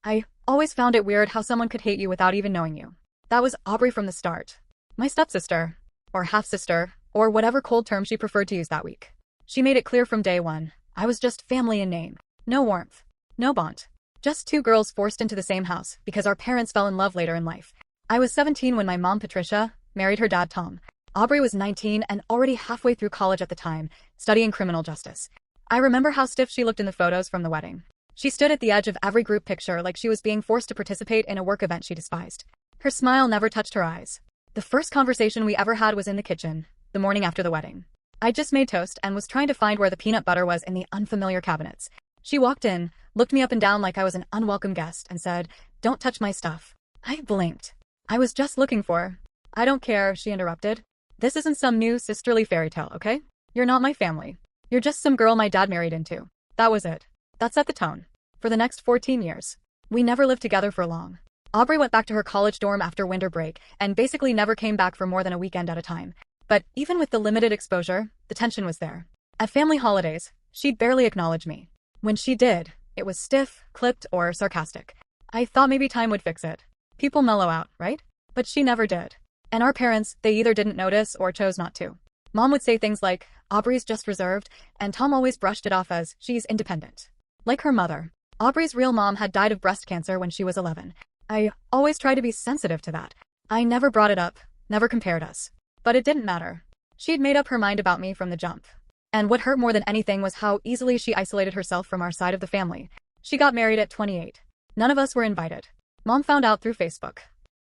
I always found it weird how someone could hate you without even knowing you. That was Aubrey from the start. My stepsister, or half-sister, or whatever cold term she preferred to use that week. She made it clear from day one, I was just family in name. No warmth. No bond. Just two girls forced into the same house because our parents fell in love later in life. I was 17 when my mom, Patricia, married her dad, Tom. Aubrey was 19 and already halfway through college at the time, studying criminal justice. I remember how stiff she looked in the photos from the wedding. She stood at the edge of every group picture like she was being forced to participate in a work event she despised. Her smile never touched her eyes. The first conversation we ever had was in the kitchen, the morning after the wedding. I just made toast and was trying to find where the peanut butter was in the unfamiliar cabinets. She walked in, looked me up and down like I was an unwelcome guest, and said, "Don't touch my stuff." I blinked. "I was just looking for—" "I don't care," she interrupted. "This isn't some new sisterly fairy tale, okay? You're not my family. You're just some girl my dad married into." That was it. That set the tone. For the next 14 years. We never lived together for long. Aubrey went back to her college dorm after winter break and basically never came back for more than a weekend at a time. But even with the limited exposure, the tension was there. At family holidays, she'd barely acknowledge me. When she did, it was stiff, clipped, or sarcastic. I thought maybe time would fix it. People mellow out, right? But she never did. And our parents, they either didn't notice or chose not to. Mom would say things like, "Aubrey's just reserved," and Tom always brushed it off as, "She's independent." Like her mother. Aubrey's real mom had died of breast cancer when she was 11. I always tried to be sensitive to that. I never brought it up, never compared us. But it didn't matter. She'd made up her mind about me from the jump. And what hurt more than anything was how easily she isolated herself from our side of the family. She got married at 28. None of us were invited. Mom found out through Facebook.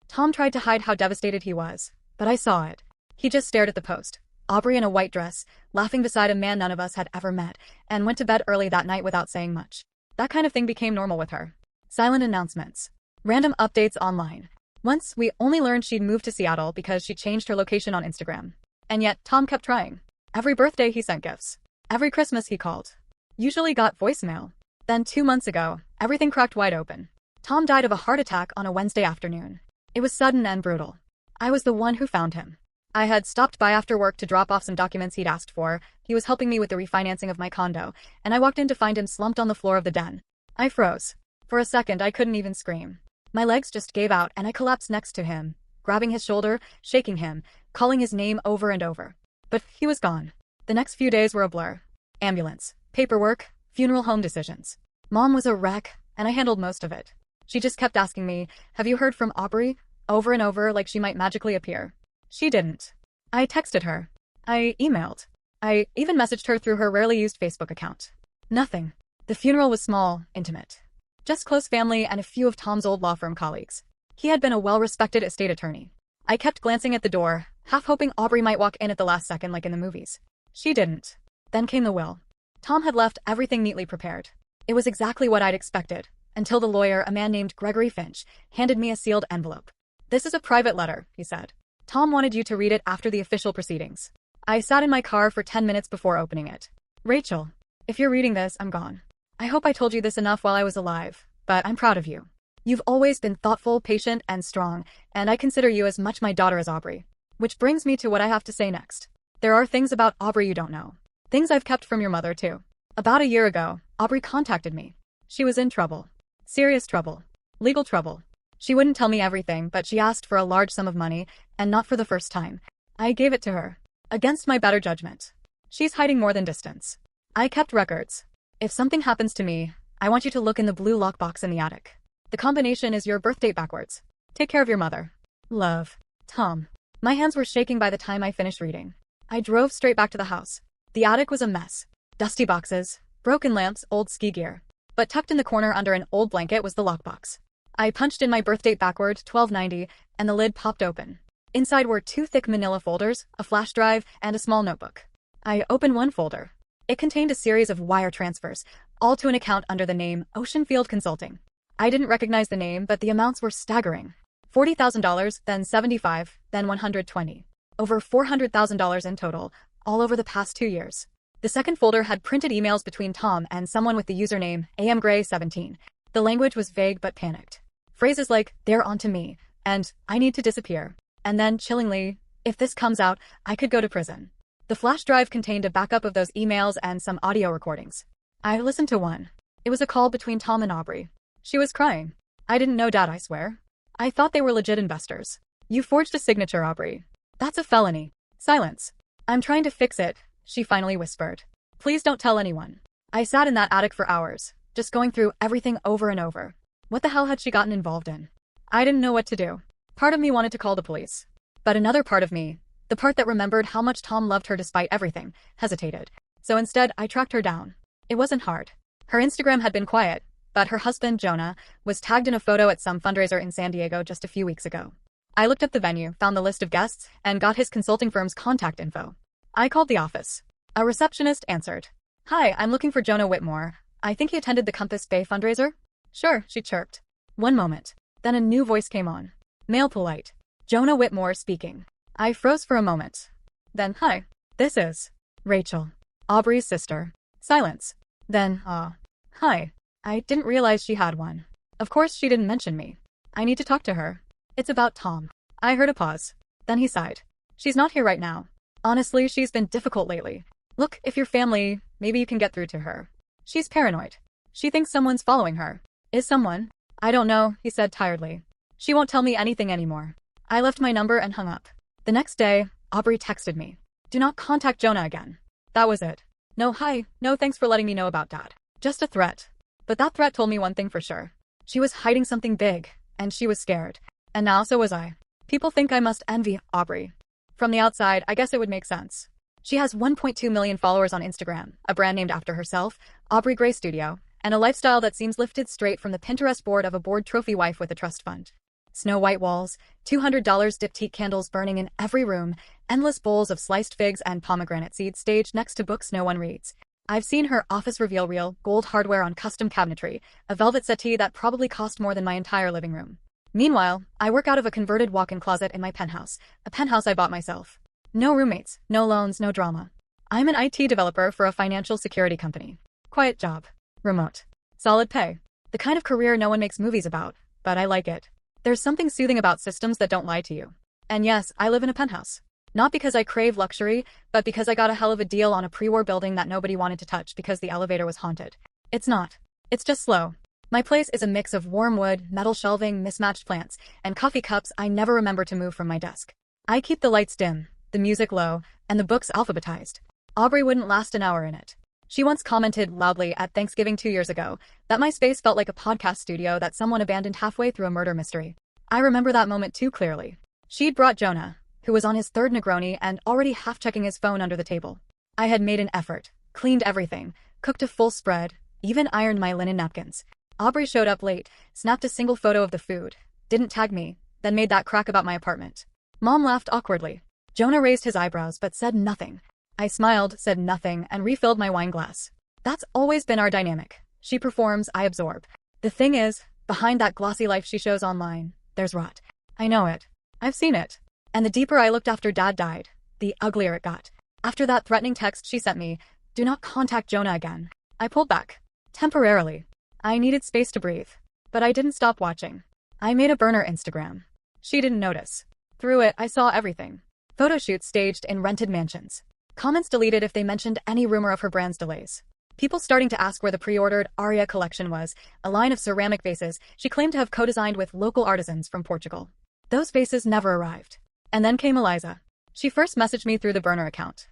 Tom tried to hide how devastated he was, but I saw it. He just stared at the post. Aubrey in a white dress, laughing beside a man none of us had ever met, and went to bed early that night without saying much. That kind of thing became normal with her. Silent announcements. Random updates online. Once, we only learned she'd moved to Seattle because she changed her location on Instagram. And yet, Tom kept trying. Every birthday he sent gifts. Every Christmas he called. Usually got voicemail. Then 2 months ago, everything cracked wide open. Tom died of a heart attack on a Wednesday afternoon. It was sudden and brutal. I was the one who found him. I had stopped by after work to drop off some documents he'd asked for. He was helping me with the refinancing of my condo, and I walked in to find him slumped on the floor of the den. I froze. For a second, I couldn't even scream. My legs just gave out and I collapsed next to him, grabbing his shoulder, shaking him, calling his name over and over. But he was gone. The next few days were a blur. Ambulance, paperwork, funeral home decisions. Mom was a wreck, and I handled most of it. She just kept asking me, "Have you heard from Aubrey?" over and over like she might magically appear. She didn't. I texted her. I emailed. I even messaged her through her rarely used Facebook account. Nothing. The funeral was small, intimate. Just close family and a few of Tom's old law firm colleagues. He had been a well-respected estate attorney. I kept glancing at the door, half hoping Aubrey might walk in at the last second like in the movies. She didn't. Then came the will. Tom had left everything neatly prepared. It was exactly what I'd expected, until the lawyer, a man named Gregory Finch, handed me a sealed envelope. "This is a private letter," he said. "Tom wanted you to read it after the official proceedings." I sat in my car for 10 minutes before opening it. "Rachel, if you're reading this, I'm gone. I hope I told you this enough while I was alive, but I'm proud of you. You've always been thoughtful, patient, and strong, and I consider you as much my daughter as Aubrey." Which brings me to what I have to say next. There are things about Aubrey you don't know. Things I've kept from your mother, too. About a year ago, Aubrey contacted me. She was in trouble. Serious trouble. Legal trouble. She wouldn't tell me everything, but she asked for a large sum of money, and not for the first time. I gave it to her. Against my better judgment. She's hiding more than distance. I kept records. If something happens to me, I want you to look in the blue lockbox in the attic. The combination is your birth date backwards. Take care of your mother. Love. Tom. My hands were shaking by the time I finished reading. I drove straight back to the house. The attic was a mess. Dusty boxes, broken lamps, old ski gear. But tucked in the corner under an old blanket was the lockbox. I punched in my birth date backward, 1290, and the lid popped open. Inside were 2 thick manila folders, a flash drive, and a small notebook. I opened one folder. It contained a series of wire transfers, all to an account under the name Oceanfield Consulting. I didn't recognize the name, but the amounts were staggering. $40,000, then 75, then 120. Over $400,000 in total, all over the past 2 years. The second folder had printed emails between Tom and someone with the username amgray17. The language was vague but panicked. Phrases like, "They're onto me," and "I need to disappear." And then, chillingly, "If this comes out, I could go to prison." The flash drive contained a backup of those emails and some audio recordings. I listened to one. It was a call between Tom and Aubrey. She was crying. I didn't know Dad, I swear. I thought they were legit investors. You forged a signature, Aubrey. That's a felony. Silence. I'm trying to fix it, she finally whispered. Please don't tell anyone. I sat in that attic for hours, just going through everything over and over. What the hell had she gotten involved in? I didn't know what to do. Part of me wanted to call the police. But another part of me, the part that remembered how much Tom loved her despite everything, hesitated. So instead, I tracked her down. It wasn't hard. Her Instagram had been quiet, but her husband, Jonah, was tagged in a photo at some fundraiser in San Diego just a few weeks ago. I looked up the venue, found the list of guests, and got his consulting firm's contact info. I called the office. A receptionist answered. Hi, I'm looking for Jonah Whitmore. I think he attended the Compass Bay fundraiser? Sure, she chirped. One moment. Then a new voice came on. Male polite. Jonah Whitmore speaking. I froze for a moment. Then, hi. This is Rachel. Aubrey's sister. Silence. Then, hi. I didn't realize she had one. Of course she didn't mention me. I need to talk to her. It's about Tom. I heard a pause. Then he sighed. She's not here right now. Honestly, she's been difficult lately. Look, if you're family, maybe you can get through to her. She's paranoid. She thinks someone's following her. Is someone? I don't know, he said tiredly. She won't tell me anything anymore. I left my number and hung up. The next day, Aubrey texted me. Do not contact Jonah again. That was it. No hi, no thanks for letting me know about Dad. Just a threat. But that threat told me one thing for sure. She was hiding something big, and she was scared. And now so was I. People think I must envy Aubrey. From the outside, I guess it would make sense. She has 1.2 million followers on Instagram, a brand named after herself, Aubrey Gray Studio, and a lifestyle that seems lifted straight from the Pinterest board of a bored trophy wife with a trust fund. Snow white walls, $200 diptyque candles burning in every room, endless bowls of sliced figs and pomegranate seeds staged next to books no one reads. I've seen her office reveal reel, gold hardware on custom cabinetry, a velvet settee that probably cost more than my entire living room. Meanwhile, I work out of a converted walk-in closet in my penthouse, a penthouse I bought myself. No roommates, no loans, no drama. I'm an IT developer for a financial security company. Quiet job. Remote. Solid pay. The kind of career no one makes movies about, but I like it. There's something soothing about systems that don't lie to you. And yes, I live in a penthouse. Not because I crave luxury, but because I got a hell of a deal on a pre-war building that nobody wanted to touch because the elevator was haunted. It's not. It's just slow. My place is a mix of warm wood, metal shelving, mismatched plants, and coffee cups I never remember to move from my desk. I keep the lights dim, the music low, and the books alphabetized. Aubrey wouldn't last an hour in it. She once commented loudly at Thanksgiving 2 years ago that my space felt like a podcast studio that someone abandoned halfway through a murder mystery. I remember that moment too clearly. She'd brought Jonah, who was on his third Negroni and already half checking his phone under the table. I had made an effort, cleaned everything, cooked a full spread, even ironed my linen napkins. Aubrey showed up late, snapped a single photo of the food, didn't tag me, then made that crack about my apartment. Mom laughed awkwardly. Jonah raised his eyebrows but said nothing. I smiled, said nothing, and refilled my wine glass. That's always been our dynamic. She performs, I absorb. The thing is, behind that glossy life she shows online, there's rot. I know it. I've seen it. And the deeper I looked after Dad died, the uglier it got. After that threatening text she sent me, do not contact Jonah again, I pulled back. Temporarily. I needed space to breathe. But I didn't stop watching. I made a burner Instagram. She didn't notice. Through it, I saw everything. Photo shoots staged in rented mansions. Comments deleted if they mentioned any rumor of her brand's delays. People starting to ask where the pre-ordered Aria collection was, a line of ceramic vases she claimed to have co-designed with local artisans from Portugal. Those vases never arrived. And then came Eliza. She first messaged me through the burner account.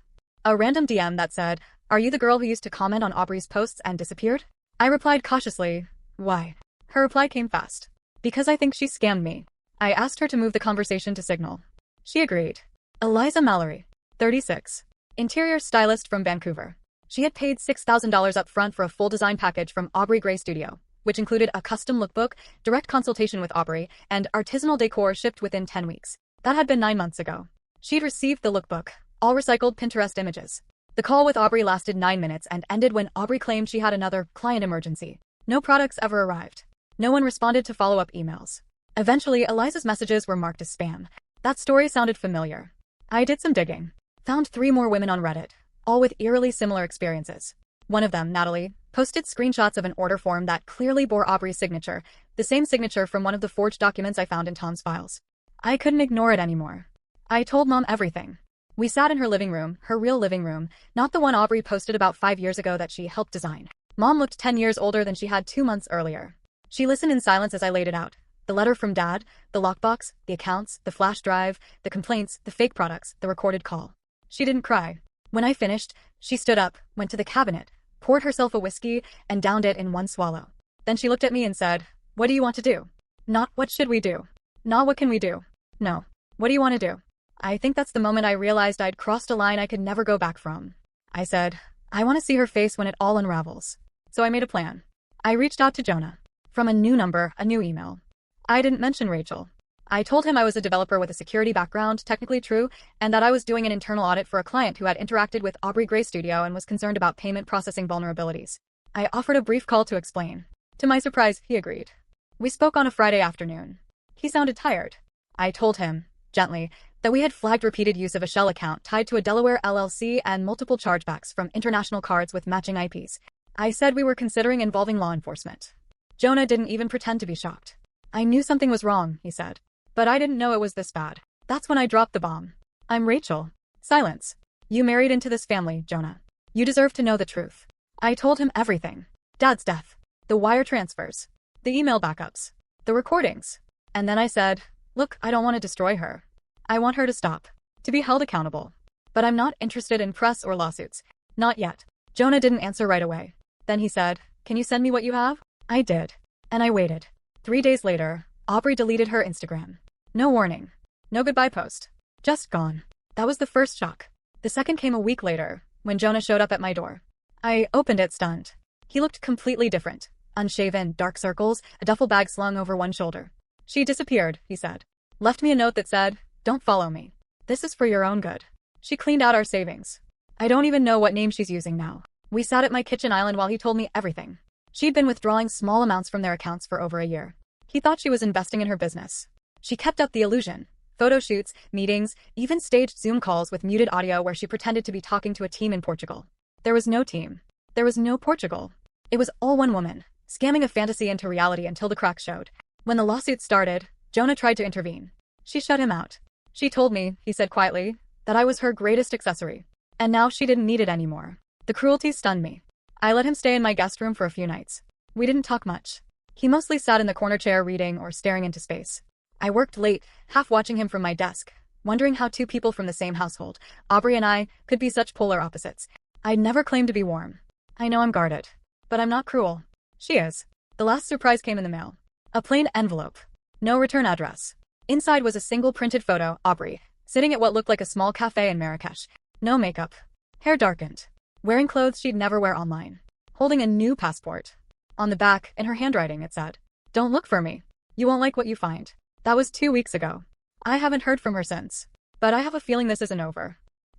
A random DM that said, "Are you the girl who used to comment on Aubrey's posts and disappeared?" I replied cautiously, "Why?" Her reply came fast. "Because I think she scammed me." I asked her to move the conversation to Signal. She agreed. Eliza Mallory, 36. Interior stylist from Vancouver. She had paid $6,000 up front for a full design package from Aubrey Gray Studio, which included a custom lookbook, direct consultation with Aubrey, and artisanal decor shipped within 10 weeks. That had been 9 months ago. She'd received the lookbook, all recycled Pinterest images. The call with Aubrey lasted 9 minutes and ended when Aubrey claimed she had another client emergency. No products ever arrived. No one responded to follow-up emails. Eventually, Eliza's messages were marked as spam. That story sounded familiar. I did some digging. Found 3 more women on Reddit, all with eerily similar experiences. One of them, Natalie, posted screenshots of an order form that clearly bore Aubrey's signature, the same signature from one of the forged documents I found in Tom's files. I couldn't ignore it anymore. I told Mom everything. We sat in her living room, her real living room, not the one Aubrey posted about 5 years ago that she helped design. Mom looked 10 years older than she had 2 months earlier. She listened in silence as I laid it out. The letter from Dad, the lockbox, the accounts, the flash drive, the complaints, the fake products, the recorded call. She didn't cry. When I finished, she stood up, went to the cabinet, poured herself a whiskey, and downed it in one swallow. Then she looked at me and said, "What do you want to do? Not what should we do? Not what can we do? No. What do you want to do?" I think that's the moment I realized I'd crossed a line I could never go back from. I said, "I want to see her face when it all unravels." So I made a plan. I reached out to Jonah. From a new number, a new email. I didn't mention Rachel. I told him I was a developer with a security background, technically true, and that I was doing an internal audit for a client who had interacted with Aubrey Gray's studio and was concerned about payment processing vulnerabilities. I offered a brief call to explain. To my surprise, he agreed. We spoke on a Friday afternoon. He sounded tired. I told him, gently, that we had flagged repeated use of a shell account tied to a Delaware LLC and multiple chargebacks from international cards with matching IPs. I said we were considering involving law enforcement. Jonah didn't even pretend to be shocked. "I knew something was wrong," he said. "But I didn't know it was this bad." That's when I dropped the bomb. "I'm Rachel." Silence. "You married into this family, Jonah. You deserve to know the truth." I told him everything. Dad's death. The wire transfers. The email backups. The recordings. And then I said, "Look, I don't want to destroy her. I want her to stop. To be held accountable. But I'm not interested in press or lawsuits. Not yet." Jonah didn't answer right away. Then he said, "Can you send me what you have?" I did. And I waited. 3 days later, Aubrey deleted her Instagram. No warning. No goodbye post. Just gone. That was the first shock. The second came a week later, when Jonah showed up at my door. I opened it stunned. He looked completely different. Unshaven, dark circles, a duffel bag slung over one shoulder. "She disappeared," he said. "Left me a note that said, 'Don't follow me. This is for your own good.' She cleaned out our savings. I don't even know what name she's using now." We sat at my kitchen island while he told me everything. She'd been withdrawing small amounts from their accounts for over a year. He thought she was investing in her business. She kept up the illusion. Photo shoots, meetings, even staged Zoom calls with muted audio where she pretended to be talking to a team in Portugal. There was no team. There was no Portugal. It was all one woman, scamming a fantasy into reality until the cracks showed. When the lawsuit started, Jonah tried to intervene. She shut him out. "She told me," he said quietly, "that I was her greatest accessory. And now she didn't need it anymore." The cruelty stunned me. I let him stay in my guest room for a few nights. We didn't talk much. He mostly sat in the corner chair reading or staring into space. I worked late, half watching him from my desk, wondering how two people from the same household, Aubrey and I, could be such polar opposites. I'd never claimed to be warm. I know I'm guarded. But I'm not cruel. She is. The last surprise came in the mail. A plain envelope. No return address. Inside was a single printed photo, Aubrey, sitting at what looked like a small cafe in Marrakesh. No makeup. Hair darkened. Wearing clothes she'd never wear online. Holding a new passport. On the back, in her handwriting, it said, "Don't look for me. You won't like what you find." That was 2 weeks ago. I haven't heard from her since. But I have a feeling this isn't over.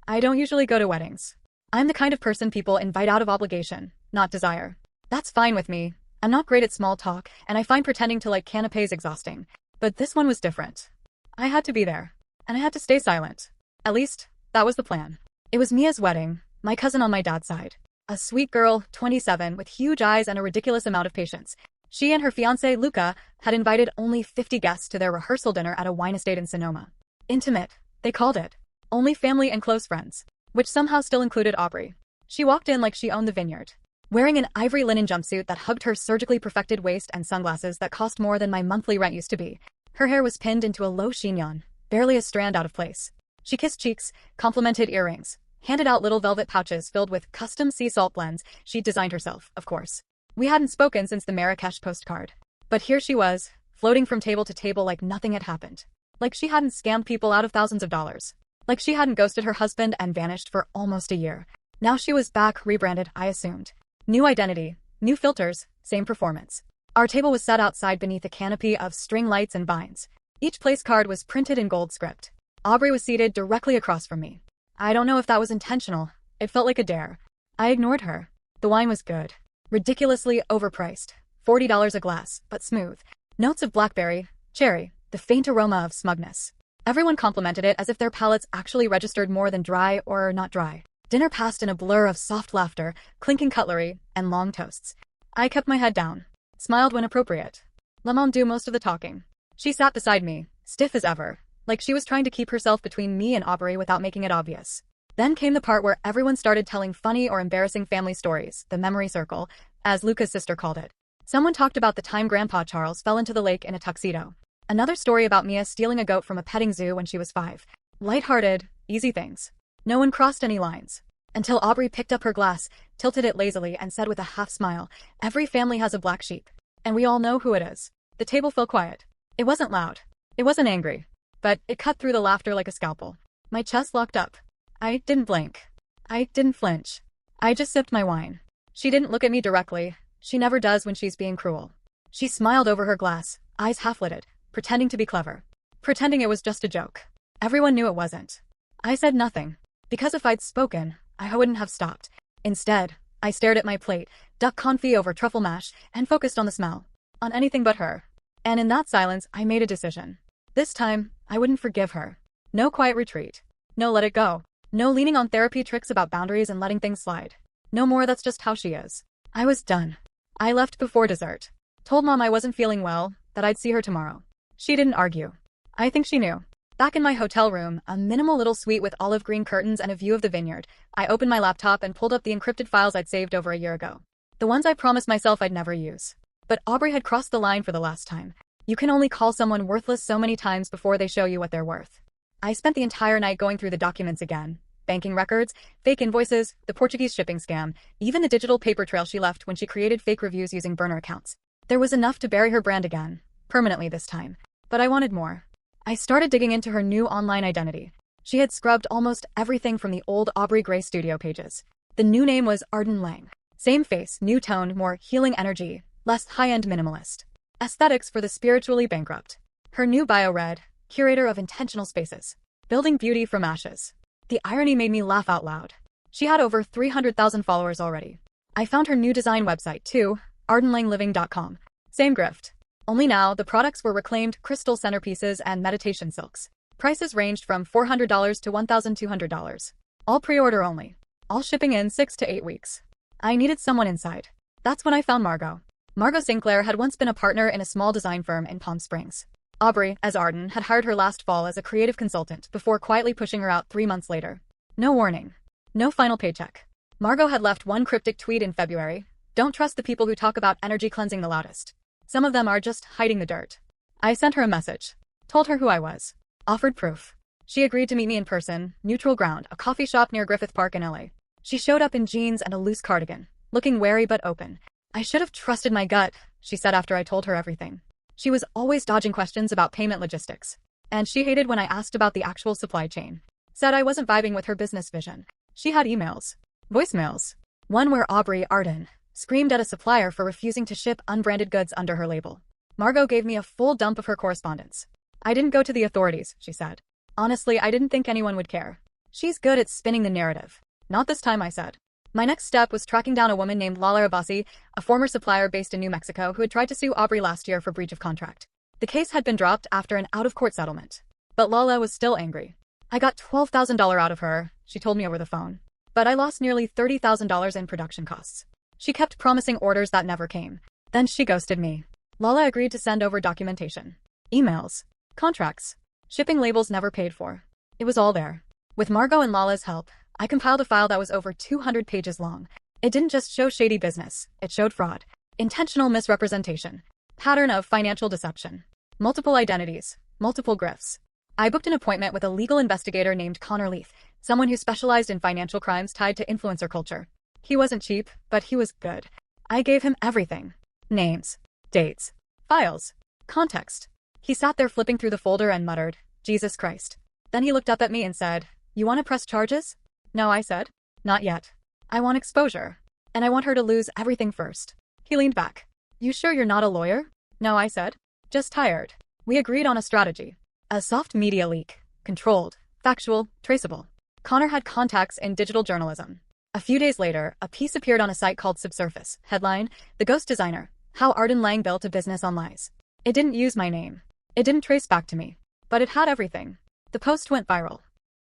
I don't usually go to weddings. I'm the kind of person people invite out of obligation, not desire. That's fine with me. I'm not great at small talk, and I find pretending to like canapés exhausting. But this one was different. I had to be there. And I had to stay silent. At least, that was the plan. It was Mia's wedding, my cousin on my dad's side. A sweet girl, 27, with huge eyes and a ridiculous amount of patience. She and her fiancé, Luca, had invited only 50 guests to their rehearsal dinner at a wine estate in Sonoma. Intimate, they called it. Only family and close friends. Which somehow still included Aubrey. She walked in like she owned the vineyard. Wearing an ivory linen jumpsuit that hugged her surgically perfected waist and sunglasses that cost more than my monthly rent used to be. Her hair was pinned into a low chignon, barely a strand out of place. She kissed cheeks, complimented earrings, handed out little velvet pouches filled with custom sea salt blends she'd designed herself, of course. We hadn't spoken since the Marrakesh postcard. But here she was, floating from table to table like nothing had happened. Like she hadn't scammed people out of thousands of dollars. Like she hadn't ghosted her husband and vanished for almost a year. Now she was back, rebranded, I assumed. New identity, new filters, same performance. Our table was set outside beneath a canopy of string lights and vines. Each place card was printed in gold script. Aubrey was seated directly across from me. I don't know if that was intentional. It felt like a dare. I ignored her. The wine was good. Ridiculously overpriced. $40 a glass, but smooth. Notes of blackberry, cherry, the faint aroma of smugness. Everyone complimented it as if their palates actually registered more than dry or not dry. Dinner passed in a blur of soft laughter, clinking cutlery, and long toasts. I kept my head down. Smiled when appropriate. Let Mom do most of the talking. She sat beside me, stiff as ever, like she was trying to keep herself between me and Aubrey without making it obvious. Then came the part where everyone started telling funny or embarrassing family stories, the memory circle, as Luca's sister called it. Someone talked about the time Grandpa Charles fell into the lake in a tuxedo. Another story about Mia stealing a goat from a petting zoo when she was 5. Light-hearted, easy things. No one crossed any lines. Until Aubrey picked up her glass, tilted it lazily, and said with a half-smile, "Every family has a black sheep. And we all know who it is." The table fell quiet. It wasn't loud. It wasn't angry. But it cut through the laughter like a scalpel. My chest locked up. I didn't blink. I didn't flinch. I just sipped my wine. She didn't look at me directly. She never does when she's being cruel. She smiled over her glass, eyes half-lidded, pretending to be clever. Pretending it was just a joke. Everyone knew it wasn't. I said nothing. Because if I'd spoken, I wouldn't have stopped. Instead, I stared at my plate, duck confit over truffle mash, and focused on the smell. On anything but her. And in that silence, I made a decision. This time, I wouldn't forgive her. No quiet retreat. No let it go. No leaning on therapy tricks about boundaries and letting things slide. No more that's just how she is. I was done. I left before dessert. Told Mom I wasn't feeling well, that I'd see her tomorrow. She didn't argue. I think she knew. Back in my hotel room, a minimal little suite with olive green curtains and a view of the vineyard, I opened my laptop and pulled up the encrypted files I'd saved over a year ago. The ones I promised myself I'd never use. But Aubrey had crossed the line for the last time. You can only call someone worthless so many times before they show you what they're worth. I spent the entire night going through the documents again. Banking records, fake invoices, the Portuguese shipping scam, even the digital paper trail she left when she created fake reviews using burner accounts. There was enough to bury her brand again. Permanently this time. But I wanted more. I started digging into her new online identity. She had scrubbed almost everything from the old Aubrey Gray studio pages. The new name was Arden Lang. Same face, new tone, more healing energy, less high-end minimalist. Aesthetics for the spiritually bankrupt. Her new bio read, curator of intentional spaces. Building beauty from ashes. The irony made me laugh out loud. She had over 300,000 followers already. I found her new design website too, ardenlangliving.com. Same grift. Only now, the products were reclaimed crystal centerpieces and meditation silks. Prices ranged from $400 to $1,200. All pre-order only. All shipping in 6 to 8 weeks. I needed someone inside. That's when I found Margot. Margot Sinclair had once been a partner in a small design firm in Palm Springs. Aubrey, as Arden, had hired her last fall as a creative consultant before quietly pushing her out 3 months later. No warning. No final paycheck. Margot had left one cryptic tweet in February. "Don't trust the people who talk about energy cleansing the loudest. Some of them are just hiding the dirt." I sent her a message. Told her who I was. Offered proof. She agreed to meet me in person, neutral ground, a coffee shop near Griffith Park in LA. She showed up in jeans and a loose cardigan, looking wary but open. "I should have trusted my gut," she said after I told her everything. She was always dodging questions about payment logistics. And she hated when I asked about the actual supply chain. Said I wasn't vibing with her business vision. She had emails. Voicemails. One where Aubrey Arden screamed at a supplier for refusing to ship unbranded goods under her label. Margot gave me a full dump of her correspondence. "I didn't go to the authorities," she said. "Honestly, I didn't think anyone would care. She's good at spinning the narrative." "Not this time," I said. My next step was tracking down a woman named Lala Abbasi, a former supplier based in New Mexico who had tried to sue Aubrey last year for breach of contract. The case had been dropped after an out-of-court settlement. But Lala was still angry. "I got $12,000 out of her," she told me over the phone. "But I lost nearly $30,000 in production costs." She kept promising orders that never came. Then she ghosted me. Lala agreed to send over documentation. Emails. Contracts. Shipping labels never paid for. It was all there. With Margot and Lala's help, I compiled a file that was over 200 pages long. It didn't just show shady business, it showed fraud, intentional misrepresentation, pattern of financial deception, multiple identities, multiple grifts. I booked an appointment with a legal investigator named Connor Leith, someone who specialized in financial crimes tied to influencer culture. He wasn't cheap, but he was good. I gave him everything. Names, dates, files, context. He sat there flipping through the folder and muttered, "Jesus Christ." Then he looked up at me and said, "You want to press charges?" "No," I said. "Not yet. I want exposure. And I want her to lose everything first." He leaned back. "You sure you're not a lawyer?" "No," I said. "Just tired." We agreed on a strategy. A soft media leak. Controlled, factual, traceable. Connor had contacts in digital journalism. A few days later, a piece appeared on a site called Subsurface. Headline, "The Ghost Designer. How Arden Lang Built a Business on Lies." It didn't use my name. It didn't trace back to me. But it had everything. The post went viral.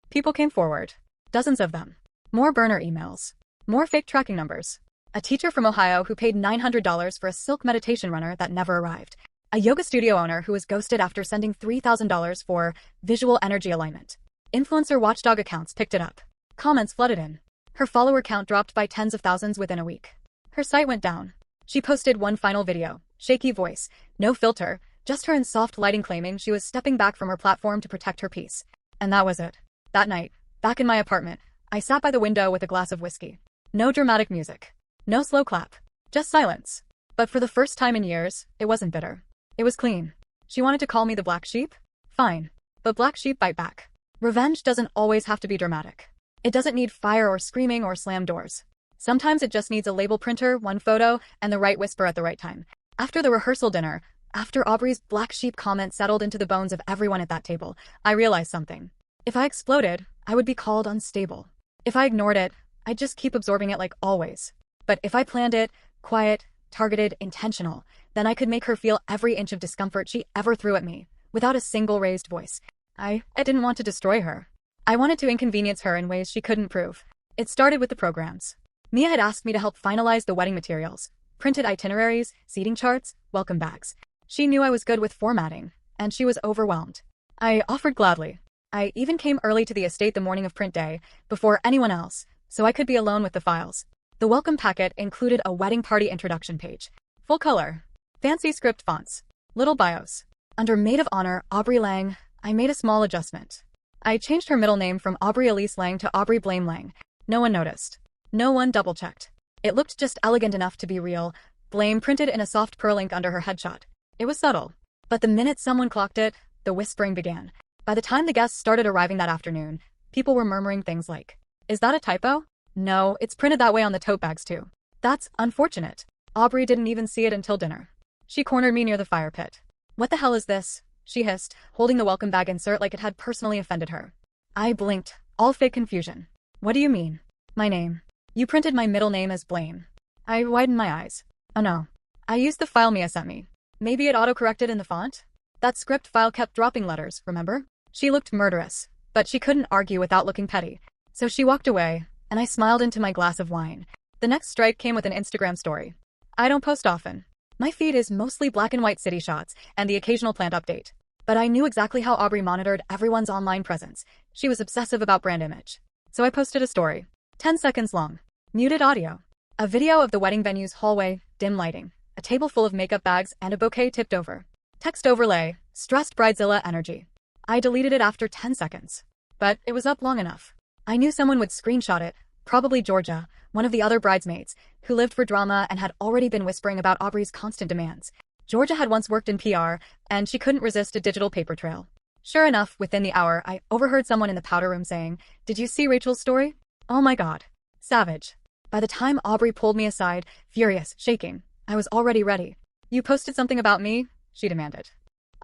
People came forward. Dozens of them. More burner emails. More fake tracking numbers. A teacher from Ohio who paid $900 for a silk meditation runner that never arrived. A yoga studio owner who was ghosted after sending $3,000 for visual energy alignment. Influencer watchdog accounts picked it up. Comments flooded in. Her follower count dropped by tens of thousands within a week. Her site went down. She posted one final video, shaky voice, no filter, just her in soft lighting claiming she was stepping back from her platform to protect her peace. And that was it. That night, back in my apartment, I sat by the window with a glass of whiskey. No dramatic music. No slow clap. Just silence. But for the first time in years, it wasn't bitter. It was clean. She wanted to call me the black sheep? Fine. But black sheep bite back. Revenge doesn't always have to be dramatic. It doesn't need fire or screaming or slam doors. Sometimes it just needs a label printer, one photo, and the right whisper at the right time. After the rehearsal dinner, after Aubrey's black sheep comment settled into the bones of everyone at that table, I realized something. If I exploded, I would be called unstable. If I ignored it, I'd just keep absorbing it like always. But if I planned it, quiet, targeted, intentional, then I could make her feel every inch of discomfort she ever threw at me, without a single raised voice. I didn't want to destroy her. I wanted to inconvenience her in ways she couldn't prove. It started with the programs. Mia had asked me to help finalize the wedding materials, printed itineraries, seating charts, welcome bags. She knew I was good with formatting, and she was overwhelmed. I offered gladly. I even came early to the estate the morning of print day, before anyone else, so I could be alone with the files. The welcome packet included a wedding party introduction page. Full color. Fancy script fonts. Little bios. Under Maid of Honor, Aubrey Lang, I made a small adjustment. I changed her middle name from Aubrey Elise Lang to Aubrey Blame Lang. No one noticed. No one double-checked. It looked just elegant enough to be real, Blame printed in a soft pearl ink under her headshot. It was subtle. But the minute someone clocked it, the whispering began. By the time the guests started arriving that afternoon, people were murmuring things like, "Is that a typo? No, it's printed that way on the tote bags too." That's unfortunate. Aubrey didn't even see it until dinner. She cornered me near the fire pit. "What the hell is this?" she hissed, holding the welcome bag insert like it had personally offended her. I blinked, all fake confusion. "What do you mean?" "My name. You printed my middle name as Blame." I widened my eyes. "Oh no. I used the file Mia sent me. Maybe it auto-corrected in the font?" That script file kept dropping letters, remember? She looked murderous, but she couldn't argue without looking petty. So she walked away, and I smiled into my glass of wine. The next strike came with an Instagram story. I don't post often. My feed is mostly black and white city shots and the occasional plant update. But I knew exactly how Aubrey monitored everyone's online presence. She was obsessive about brand image. So I posted a story. 10 seconds long. Muted audio. A video of the wedding venue's hallway, dim lighting, a table full of makeup bags, and a bouquet tipped over. Text overlay, stressed bridezilla energy. I deleted it after 10 seconds. But it was up long enough. I knew someone would screenshot it, probably Georgia, one of the other bridesmaids, who lived for drama and had already been whispering about Aubrey's constant demands. Georgia had once worked in PR, and she couldn't resist a digital paper trail. Sure enough, within the hour, I overheard someone in the powder room saying, "Did you see Rachel's story?" Oh my god. Savage. By the time Aubrey pulled me aside, furious, shaking, I was already ready. "You posted something about me?" she demanded.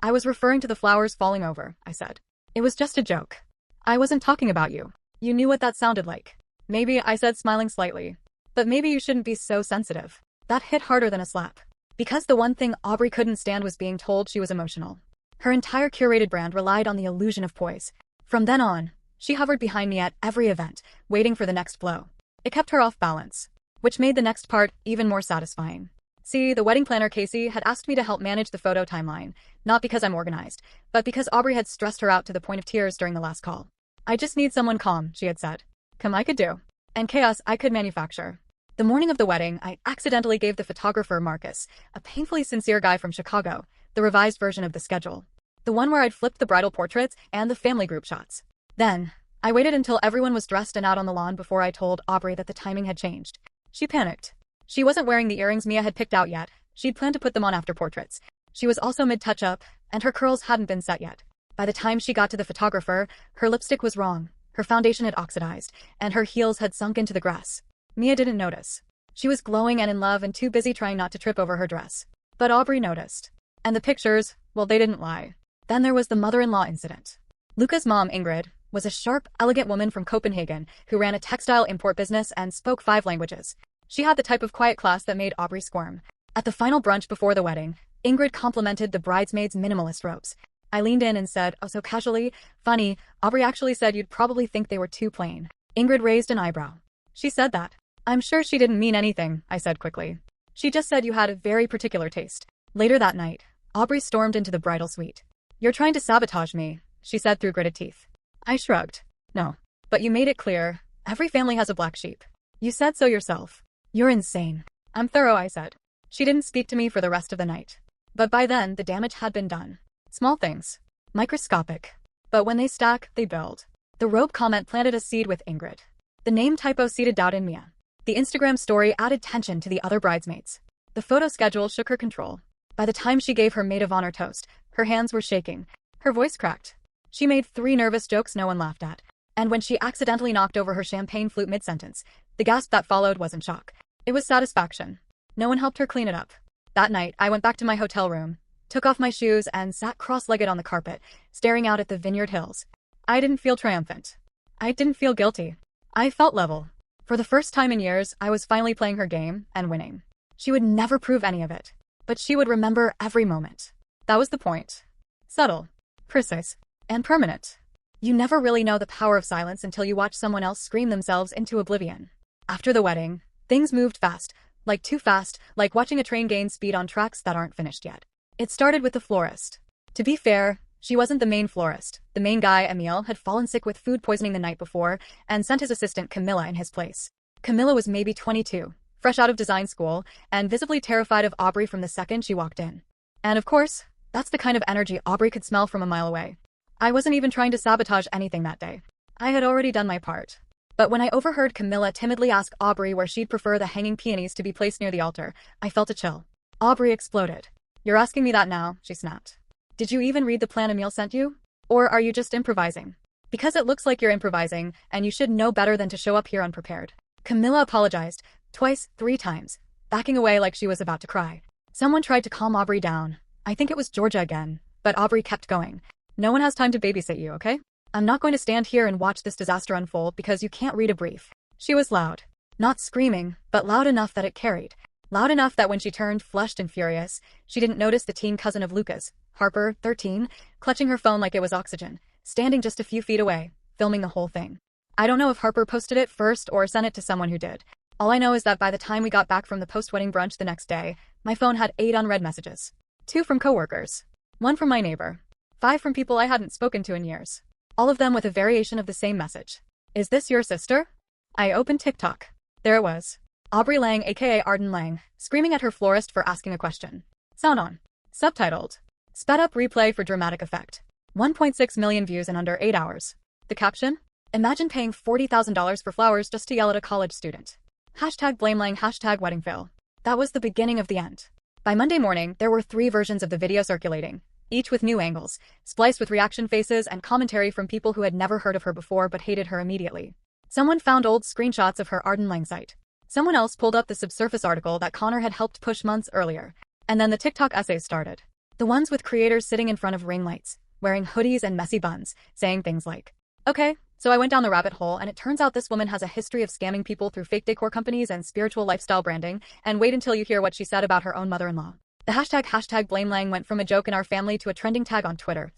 "I was referring to the flowers falling over," I said. "It was just a joke. I wasn't talking about you." "You knew what that sounded like." "Maybe," I said, smiling slightly. "But maybe you shouldn't be so sensitive." That hit harder than a slap. Because the one thing Aubrey couldn't stand was being told she was emotional. Her entire curated brand relied on the illusion of poise. From then on, she hovered behind me at every event, waiting for the next blow. It kept her off balance, which made the next part even more satisfying. See, the wedding planner Casey had asked me to help manage the photo timeline, not because I'm organized, but because Aubrey had stressed her out to the point of tears during the last call. "I just need someone calm," she had said. "Calm I could do. And chaos I could manufacture." The morning of the wedding, I accidentally gave the photographer Marcus, a painfully sincere guy from Chicago, the revised version of the schedule. The one where I'd flipped the bridal portraits and the family group shots. Then, I waited until everyone was dressed and out on the lawn before I told Aubrey that the timing had changed. She panicked. She wasn't wearing the earrings Mia had picked out yet. She'd planned to put them on after portraits. She was also mid-touch-up, and her curls hadn't been set yet. By the time she got to the photographer, her lipstick was wrong, her foundation had oxidized, and her heels had sunk into the grass. Mia didn't notice. She was glowing and in love and too busy trying not to trip over her dress. But Aubrey noticed. And the pictures, well, they didn't lie. Then there was the mother-in-law incident. Luca's mom, Ingrid, was a sharp, elegant woman from Copenhagen who ran a textile import business and spoke 5 languages. She had the type of quiet class that made Aubrey squirm. At the final brunch before the wedding, Ingrid complimented the bridesmaids' minimalist robes. I leaned in and said, oh so casually, "Funny, Aubrey actually said you'd probably think they were too plain." Ingrid raised an eyebrow. "She said that?" "I'm sure she didn't mean anything," I said quickly. "She just said you had a very particular taste." Later that night, Aubrey stormed into the bridal suite. "You're trying to sabotage me," she said through gritted teeth. I shrugged. "No. But you made it clear. Every family has a black sheep. You said so yourself." "You're insane." "I'm thorough," I said. She didn't speak to me for the rest of the night. But by then, the damage had been done. Small things. Microscopic. But when they stack, they build. The robe comment planted a seed with Ingrid. The name typo seeded doubt in Mia. The Instagram story added tension to the other bridesmaids. The photo schedule shook her control. By the time she gave her maid of honor toast, her hands were shaking. Her voice cracked. She made 3 nervous jokes no one laughed at. And when she accidentally knocked over her champagne flute mid-sentence, the gasp that followed wasn't shock. It was satisfaction. No one helped her clean it up. That night, I went back to my hotel room, took off my shoes, and sat cross-legged on the carpet, staring out at the Vineyard Hills. I didn't feel triumphant. I didn't feel guilty. I felt level. For the first time in years, I was finally playing her game and winning. She would never prove any of it, but she would remember every moment. That was the point. Subtle, precise, and permanent. You never really know the power of silence until you watch someone else scream themselves into oblivion. After the wedding, things moved fast, like too fast, like watching a train gain speed on tracks that aren't finished yet. It started with the florist. To be fair, she wasn't the main florist. The main guy, Emile, had fallen sick with food poisoning the night before and sent his assistant Camilla in his place. Camilla was maybe 22, fresh out of design school, and visibly terrified of Aubrey from the second she walked in. And of course, that's the kind of energy Aubrey could smell from a mile away. I wasn't even trying to sabotage anything that day. I had already done my part. But when I overheard Camilla timidly ask Aubrey where she'd prefer the hanging peonies to be placed near the altar, I felt a chill. Aubrey exploded. "You're asking me that now," she snapped. "Did you even read the plan Emile sent you? Or are you just improvising? Because it looks like you're improvising, and you should know better than to show up here unprepared." Camilla apologized, twice, 3 times, backing away like she was about to cry. Someone tried to calm Aubrey down. I think it was Georgia again, but Aubrey kept going. "No one has time to babysit you, okay? I'm not going to stand here and watch this disaster unfold because you can't read a brief." She was loud. Not screaming, but loud enough that it carried. Loud enough that when she turned, flushed and furious, she didn't notice the teen cousin of Luca's, Harper, 13, clutching her phone like it was oxygen, standing just a few feet away, filming the whole thing. I don't know if Harper posted it first or sent it to someone who did. All I know is that by the time we got back from the post-wedding brunch the next day, my phone had 8 unread messages. 2 from coworkers. 1 from my neighbor. 5 from people I hadn't spoken to in years. All of them with a variation of the same message. "Is this your sister?" I opened TikTok. There it was. Aubrey Lang, aka Arden Lang, screaming at her florist for asking a question. Sound on. Subtitled. Sped up replay for dramatic effect. 1.6 million views in under 8 hours. The caption? Imagine paying $40,000 for flowers just to yell at a college student. #BlameLang, #weddingfail. That was the beginning of the end. By Monday morning, there were 3 versions of the video circulating, each with new angles, spliced with reaction faces and commentary from people who had never heard of her before but hated her immediately. Someone found old screenshots of her Arden Lang site. Someone else pulled up the Subsurface article that Connor had helped push months earlier. And then the TikTok essays started. The ones with creators sitting in front of ring lights, wearing hoodies and messy buns, saying things like, "Okay, so I went down the rabbit hole and it turns out this woman has a history of scamming people through fake decor companies and spiritual lifestyle branding, and wait until you hear what she said about her own mother-in-law." The #BlameLang went from a joke in our family to a trending tag on Twitter,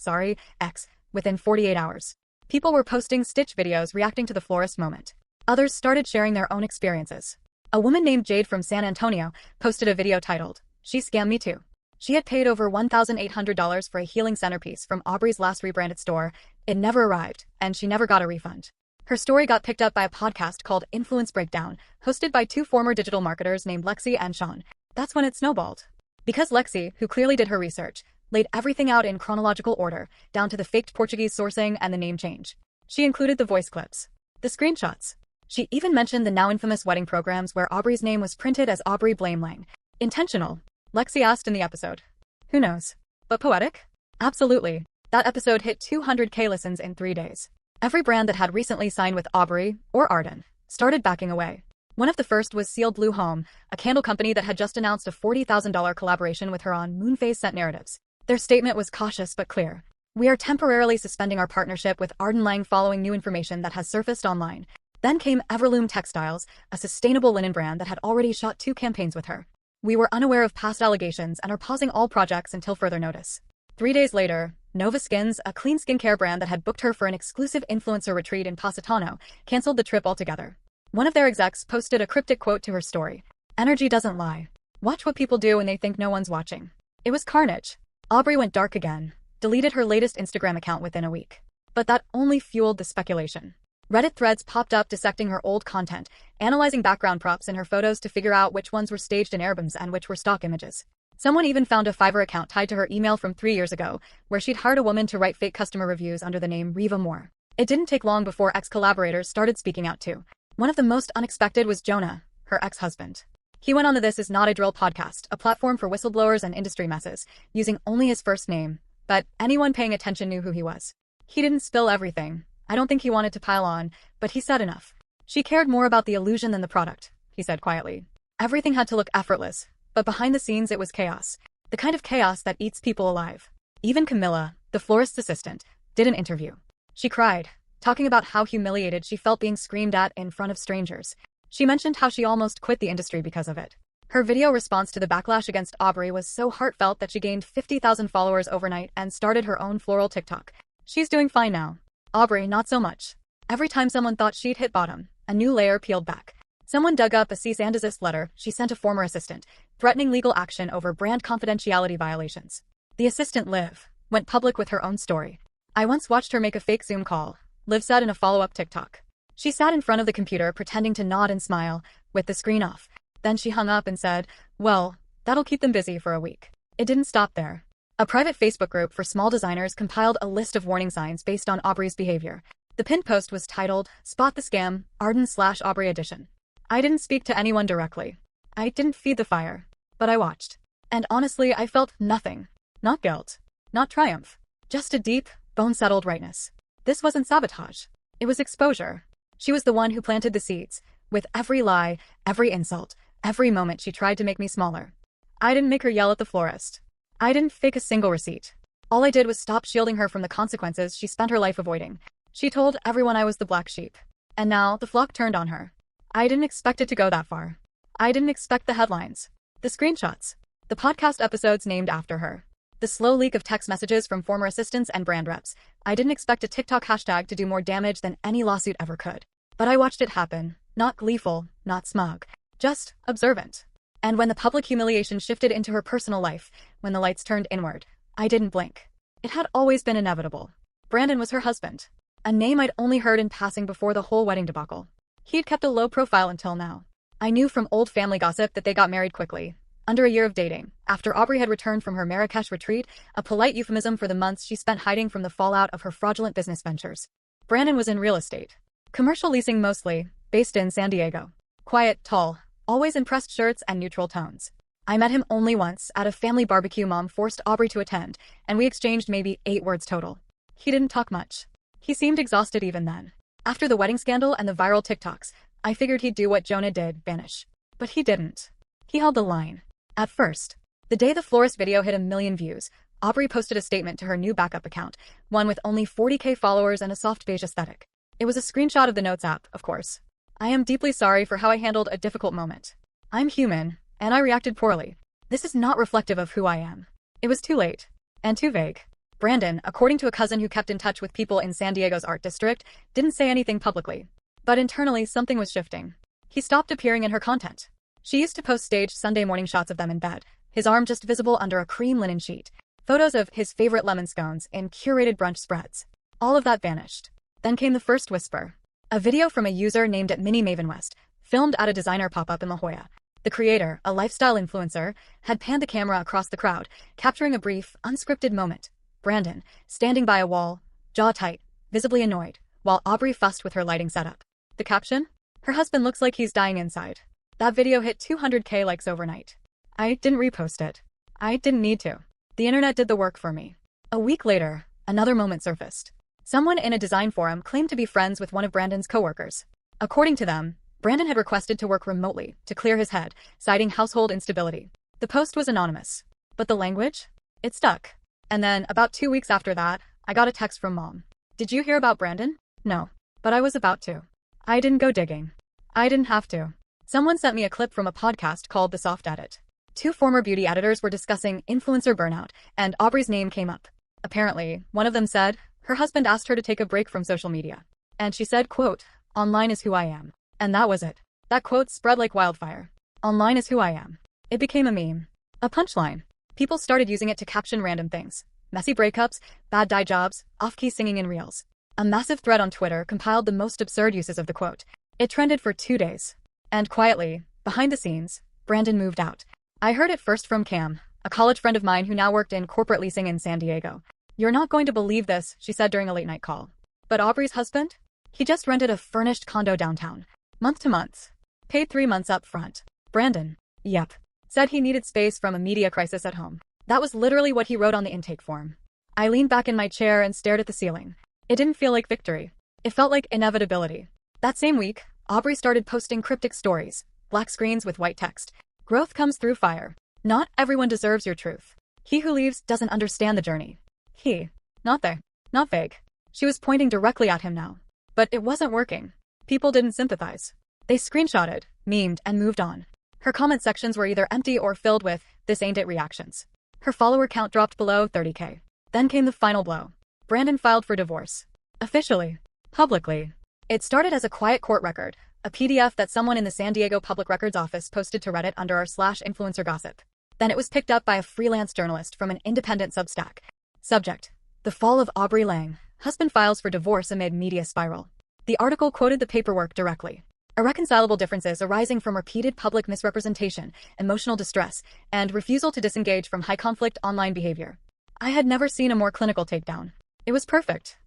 X, within 48 hours. People were posting Stitch videos reacting to the florist moment. Others started sharing their own experiences. A woman named Jade from San Antonio posted a video titled, "She Scammed Me Too." She had paid over $1,800 for a healing centerpiece from Aubrey's last rebranded store. It never arrived, and she never got a refund. Her story got picked up by a podcast called Influence Breakdown, hosted by 2 former digital marketers named Lexi and Sean. That's when it snowballed. Because Lexi, who clearly did her research, laid everything out in chronological order, down to the faked Portuguese sourcing and the name change. She included the voice clips, the screenshots. She even mentioned the now infamous wedding programs where Aubrey's name was printed as Aubrey Blamelang. Intentional? Lexi asked in the episode. Who knows? But poetic? Absolutely. That episode hit 200K listens in 3 days. Every brand that had recently signed with Aubrey, or Arden, started backing away. One of the first was Sealed Blue Home, a candle company that had just announced a $40,000 collaboration with her on Moonphase Scent Narratives. Their statement was cautious but clear. "We are temporarily suspending our partnership with Arden Lang following new information that has surfaced online." Then came Everloom Textiles, a sustainable linen brand that had already shot 2 campaigns with her. "We were unaware of past allegations and are pausing all projects until further notice." 3 days later, Nova Skins, a clean skincare brand that had booked her for an exclusive influencer retreat in Positano, canceled the trip altogether. One of their execs posted a cryptic quote to her story. "Energy doesn't lie. Watch what people do when they think no one's watching." It was carnage. Aubrey went dark again, deleted her latest Instagram account within a week. But that only fueled the speculation. Reddit threads popped up dissecting her old content, analyzing background props in her photos to figure out which ones were staged in albums and which were stock images. Someone even found a Fiverr account tied to her email from 3 years ago, where she'd hired a woman to write fake customer reviews under the name Reva Moore. It didn't take long before ex-collaborators started speaking out too. One of the most unexpected was Jonah, her ex-husband. He went on the This Is Not a Drill podcast, a platform for whistleblowers and industry messes, using only his first name, but anyone paying attention knew who he was. He didn't spill everything. I don't think he wanted to pile on, but he said enough. She cared more about the illusion than the product, he said quietly. Everything had to look effortless, but behind the scenes it was chaos. The kind of chaos that eats people alive. Even Camilla, the florist's assistant, did an interview. She cried, talking about how humiliated she felt being screamed at in front of strangers. She mentioned how she almost quit the industry because of it. Her video response to the backlash against Aubrey was so heartfelt that she gained 50,000 followers overnight and started her own floral TikTok. She's doing fine now. Aubrey, not so much. Every time someone thought she'd hit bottom, a new layer peeled back. Someone dug up a cease and desist letter she sent a former assistant, threatening legal action over brand confidentiality violations. The assistant, Liv, went public with her own story. I once watched her make a fake Zoom call, Liv said in a follow-up TikTok. She sat in front of the computer pretending to nod and smile, with the screen off. Then she hung up and said, well, that'll keep them busy for a week. It didn't stop there. A private Facebook group for small designers compiled a list of warning signs based on Aubrey's behavior. The pinned post was titled, Spot the Scam, Arden/Aubrey Edition. I didn't speak to anyone directly. I didn't feed the fire. But I watched. And honestly, I felt nothing. Not guilt. Not triumph. Just a deep, bone-settled rightness. This wasn't sabotage. It was exposure. She was the one who planted the seeds. With every lie, every insult, every moment she tried to make me smaller. I didn't make her yell at the florist. I didn't fake a single receipt. All I did was stop shielding her from the consequences she spent her life avoiding. She told everyone I was the black sheep. And now, the flock turned on her. I didn't expect it to go that far. I didn't expect the headlines, the screenshots, the podcast episodes named after her, the slow leak of text messages from former assistants and brand reps. I didn't expect a TikTok hashtag to do more damage than any lawsuit ever could. But I watched it happen, not gleeful, not smug, just observant. And when the public humiliation shifted into her personal life, when the lights turned inward, I didn't blink. It had always been inevitable. Brandon was her husband, a name I'd only heard in passing before the whole wedding debacle. He'd kept a low profile until now. I knew from old family gossip that they got married quickly, under a year of dating, after Aubrey had returned from her Marrakesh retreat, a polite euphemism for the months she spent hiding from the fallout of her fraudulent business ventures. Brandon was in real estate. Commercial leasing mostly, based in San Diego. Quiet, tall, always in pressed shirts and neutral tones. I met him only once at a family barbecue Mom forced Aubrey to attend, and we exchanged maybe 8 words total. He didn't talk much. He seemed exhausted even then. After the wedding scandal and the viral TikToks, I figured he'd do what Jonah did, vanish. But he didn't. He held the line. At first. The day the florist video hit 1 million views, Aubrey posted a statement to her new backup account, one with only 40K followers and a soft beige aesthetic. It was a screenshot of the Notes app, of course. I am deeply sorry for how I handled a difficult moment. I'm human, and I reacted poorly. This is not reflective of who I am. It was too late. And too vague. Brandon, according to a cousin who kept in touch with people in San Diego's art district, didn't say anything publicly. But internally, something was shifting. He stopped appearing in her content. She used to post staged Sunday morning shots of them in bed, his arm just visible under a cream linen sheet. Photos of his favorite lemon scones in curated brunch spreads. All of that vanished. Then came the first whisper. A video from a user named @MiniMavenWest, filmed at a designer pop-up in La Jolla. The creator, a lifestyle influencer, had panned the camera across the crowd, capturing a brief, unscripted moment. Brandon, standing by a wall, jaw tight, visibly annoyed, while Aubrey fussed with her lighting setup. The caption? Her husband looks like he's dying inside. That video hit 200K likes overnight. I didn't repost it. I didn't need to. The internet did the work for me. A week later, another moment surfaced. Someone in a design forum claimed to be friends with one of Brandon's coworkers. According to them, Brandon had requested to work remotely to clear his head, citing household instability. The post was anonymous. But the language? It stuck. And then, about 2 weeks after that, I got a text from Mom. Did you hear about Brandon? No. But I was about to. I didn't go digging. I didn't have to. Someone sent me a clip from a podcast called The Soft Edit. 2 former beauty editors were discussing influencer burnout, and Aubrey's name came up. Apparently, one of them said, her husband asked her to take a break from social media. And she said, quote, online is who I am. And that was it. That quote spread like wildfire. Online is who I am. It became a meme. A punchline. People started using it to caption random things. Messy breakups, bad dye jobs, off-key singing in reels. A massive thread on Twitter compiled the most absurd uses of the quote. It trended for 2 days. And quietly, behind the scenes, Brandon moved out. I heard it first from Cam, a college friend of mine who now worked in corporate leasing in San Diego. "You're not going to believe this," she said during a late-night call. "But Aubrey's husband? He just rented a furnished condo downtown. Month to month. Paid 3 months up front." Brandon. Yep. Said he needed space from a media crisis at home. That was literally what he wrote on the intake form. I leaned back in my chair and stared at the ceiling. It didn't feel like victory. It felt like inevitability. That same week, Aubrey started posting cryptic stories, black screens with white text. "Growth comes through fire. Not everyone deserves your truth. He who leaves doesn't understand the journey." He. Not they. Not vague. She was pointing directly at him now. But it wasn't working. People didn't sympathize. They screenshotted, memed, and moved on. Her comment sections were either empty or filled with, "This ain't it" reactions. Her follower count dropped below 30K. Then came the final blow. Brandon filed for divorce. Officially. Publicly. It started as a quiet court record, a PDF that someone in the San Diego Public Records Office posted to Reddit under r/influencer gossip. Then it was picked up by a freelance journalist from an independent Substack. Subject: The fall of Aubrey Lang. Husband files for divorce amid media spiral. The article quoted the paperwork directly. Irreconcilable differences arising from repeated public misrepresentation, emotional distress, and refusal to disengage from high-conflict online behavior. I had never seen a more clinical takedown. It was perfect.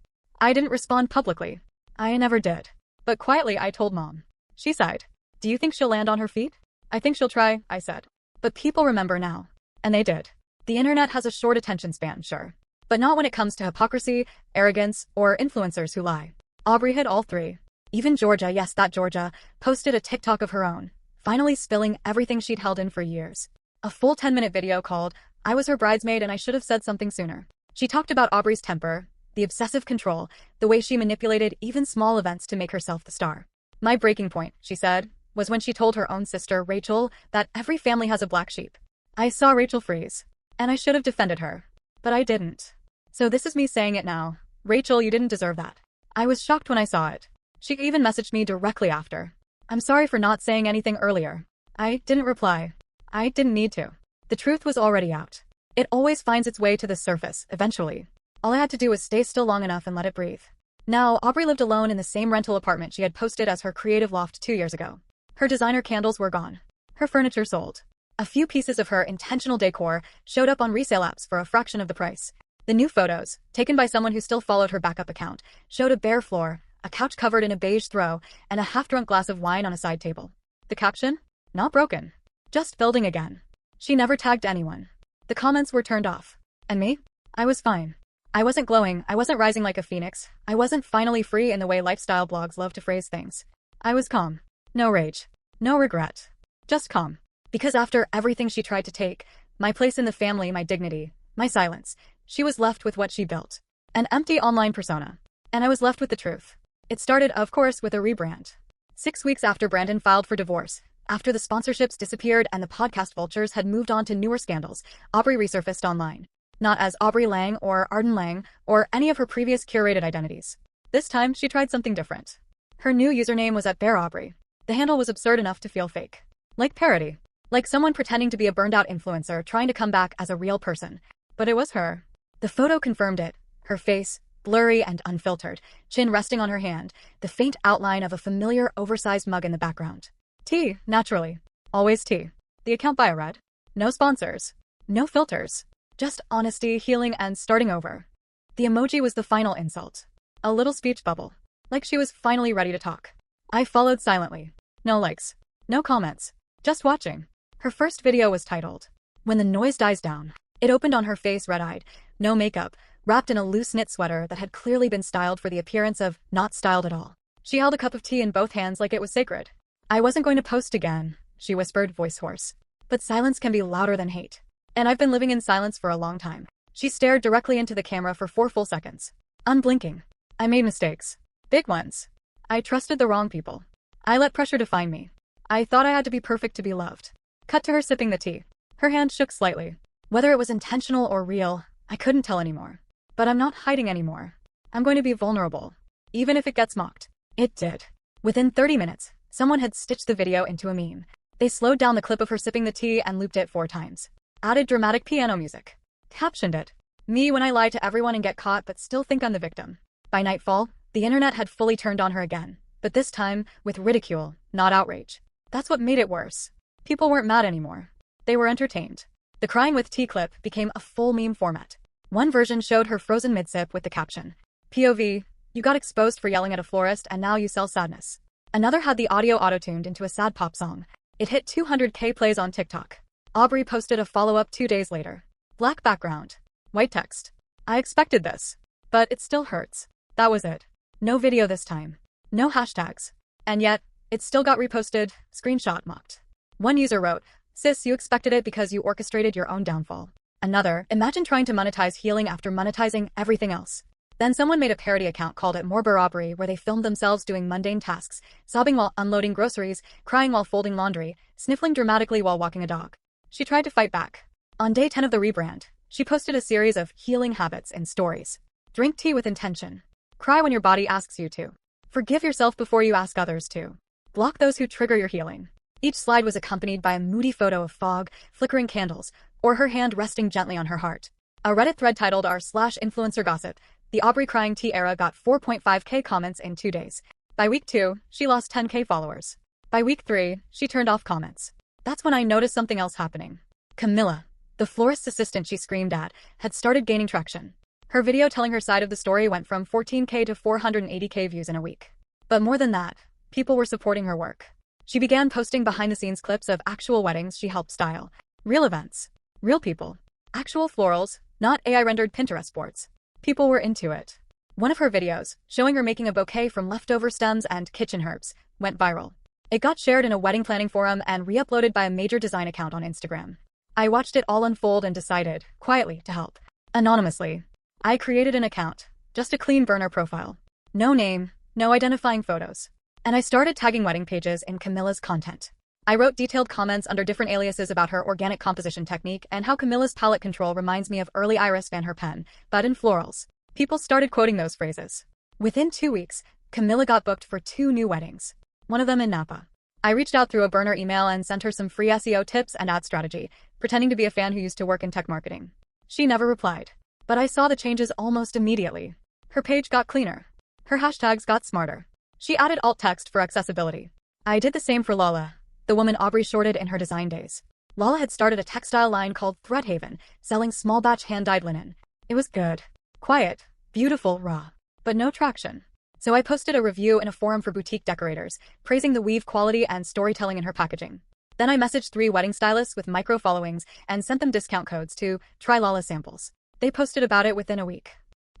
I didn't respond publicly. I never did. But quietly I told Mom. She sighed. "Do you think she'll land on her feet?" "I think she'll try," I said. "But people remember now." And they did. The internet has a short attention span, sure. But not when it comes to hypocrisy, arrogance, or influencers who lie. Aubrey hit all three. Even Georgia, yes that Georgia, posted a TikTok of her own, finally spilling everything she'd held in for years. A full 10-minute video called, "I was her bridesmaid and I should have said something sooner." She talked about Aubrey's temper, the obsessive control, the way she manipulated even small events to make herself the star. "My breaking point," she said, was when she told her own sister, Rachel, that every family has a black sheep. I saw Rachel freeze. And I should have defended her. But I didn't. So this is me saying it now. Rachel, you didn't deserve that. I was shocked when I saw it. She even messaged me directly after. "I'm sorry for not saying anything earlier." I didn't reply. I didn't need to. The truth was already out. It always finds its way to the surface, eventually. All I had to do was stay still long enough and let it breathe. Now, Aubrey lived alone in the same rental apartment she had posted as her creative loft 2 years ago. Her designer candles were gone. Her furniture sold. A few pieces of her intentional decor showed up on resale apps for a fraction of the price. The new photos, taken by someone who still followed her backup account, showed a bare floor, a couch covered in a beige throw, and a half-drunk glass of wine on a side table. The caption? "Not broken. Just building again." She never tagged anyone. The comments were turned off. And me? I was fine. I wasn't glowing, I wasn't rising like a phoenix, I wasn't finally free in the way lifestyle blogs love to phrase things. I was calm. No rage. No regret. Just calm. Because after everything she tried to take, my place in the family, my dignity, my silence, she was left with what she built. An empty online persona. And I was left with the truth. It started, of course, with a rebrand. 6 weeks after Brandon filed for divorce, after the sponsorships disappeared and the podcast vultures had moved on to newer scandals, Aubrey resurfaced online. Not as Aubrey Lang or Arden Lang or any of her previous curated identities. This time, she tried something different. Her new username was @BearAubrey. The handle was absurd enough to feel fake. Like parody. Like someone pretending to be a burned-out influencer trying to come back as a real person. But it was her. The photo confirmed it. Her face, blurry and unfiltered, chin resting on her hand, the faint outline of a familiar oversized mug in the background. Tea, naturally. Always tea. The account bio read. No sponsors. No filters. Just honesty, healing, and starting over. The emoji was the final insult. A little speech bubble. Like she was finally ready to talk. I followed silently. No likes. No comments. Just watching. Her first video was titled, "When the Noise Dies Down." It opened on her face red-eyed, no makeup, wrapped in a loose knit sweater that had clearly been styled for the appearance of not styled at all. She held a cup of tea in both hands like it was sacred. "I wasn't going to post again," she whispered, voice hoarse. "But silence can be louder than hate. And I've been living in silence for a long time." She stared directly into the camera for 4 full seconds. Unblinking. "I made mistakes. Big ones. I trusted the wrong people. I let pressure define me. I thought I had to be perfect to be loved." Cut to her sipping the tea. Her hand shook slightly. Whether it was intentional or real, I couldn't tell anymore. But I'm not hiding anymore. I'm going to be vulnerable. Even if it gets mocked. It did. Within 30 minutes, someone had stitched the video into a meme. They slowed down the clip of her sipping the tea and looped it 4 times. Added dramatic piano music. Captioned it. "Me when I lie to everyone and get caught but still think I'm the victim." By nightfall, the internet had fully turned on her again, but this time with ridicule, not outrage. That's what made it worse. People weren't mad anymore. They were entertained. The crying with tea clip became a full meme format. One version showed her frozen mid-sip with the caption, POV, you got exposed for yelling at a florist and now you sell sadness. Another had the audio auto-tuned into a sad pop song. It hit 200K plays on TikTok. Aubrey posted a follow-up 2 days later. Black background. White text. I expected this. But it still hurts. That was it. No video this time. No hashtags. And yet, it still got reposted, screenshot mocked. One user wrote, sis, you expected it because you orchestrated your own downfall. Another, imagine trying to monetize healing after monetizing everything else. Then someone made a parody account called it More Aubrey where they filmed themselves doing mundane tasks, sobbing while unloading groceries, crying while folding laundry, sniffling dramatically while walking a dog. She tried to fight back. On day 10 of the rebrand, she posted a series of healing habits and stories. Drink tea with intention. Cry when your body asks you to. Forgive yourself before you ask others to. Block those who trigger your healing. Each slide was accompanied by a moody photo of fog, flickering candles, or her hand resting gently on her heart. A Reddit thread titled r/influencer gossip, the Aubrey crying tea era got 4.5K comments in 2 days. By week 2, she lost 10K followers. By week 3, she turned off comments. That's when I noticed something else happening. Camilla, the florist's assistant she screamed at, had started gaining traction. Her video telling her side of the story went from 14K to 480K views in a week. But more than that, people were supporting her work. She began posting behind-the-scenes clips of actual weddings she helped style. Real events. Real people. Actual florals, not AI-rendered Pinterest boards. People were into it. One of her videos, showing her making a bouquet from leftover stems and kitchen herbs, went viral. It got shared in a wedding planning forum and re-uploaded by a major design account on Instagram. I watched it all unfold and decided, quietly, to help. Anonymously. I created an account. Just a clean burner profile. No name, no identifying photos. And I started tagging wedding pages in Camilla's content. I wrote detailed comments under different aliases about her organic composition technique and how Camilla's palette control reminds me of early Iris Van Herpen, but in florals. People started quoting those phrases. Within 2 weeks, Camilla got booked for 2 new weddings. One of them in Napa. I reached out through a burner email and sent her some free SEO tips and ad strategy, pretending to be a fan who used to work in tech marketing. She never replied. But I saw the changes almost immediately. Her page got cleaner. Her hashtags got smarter. She added alt text for accessibility. I did the same for Lala, the woman Aubrey shorted in her design days. Lala had started a textile line called Threadhaven, selling small batch hand-dyed linen. It was good. Quiet. Beautiful, raw. But no traction. So I posted a review in a forum for boutique decorators, praising the weave quality and storytelling in her packaging. Then I messaged 3 wedding stylists with micro-followings and sent them discount codes to try Lala samples. They posted about it within a week.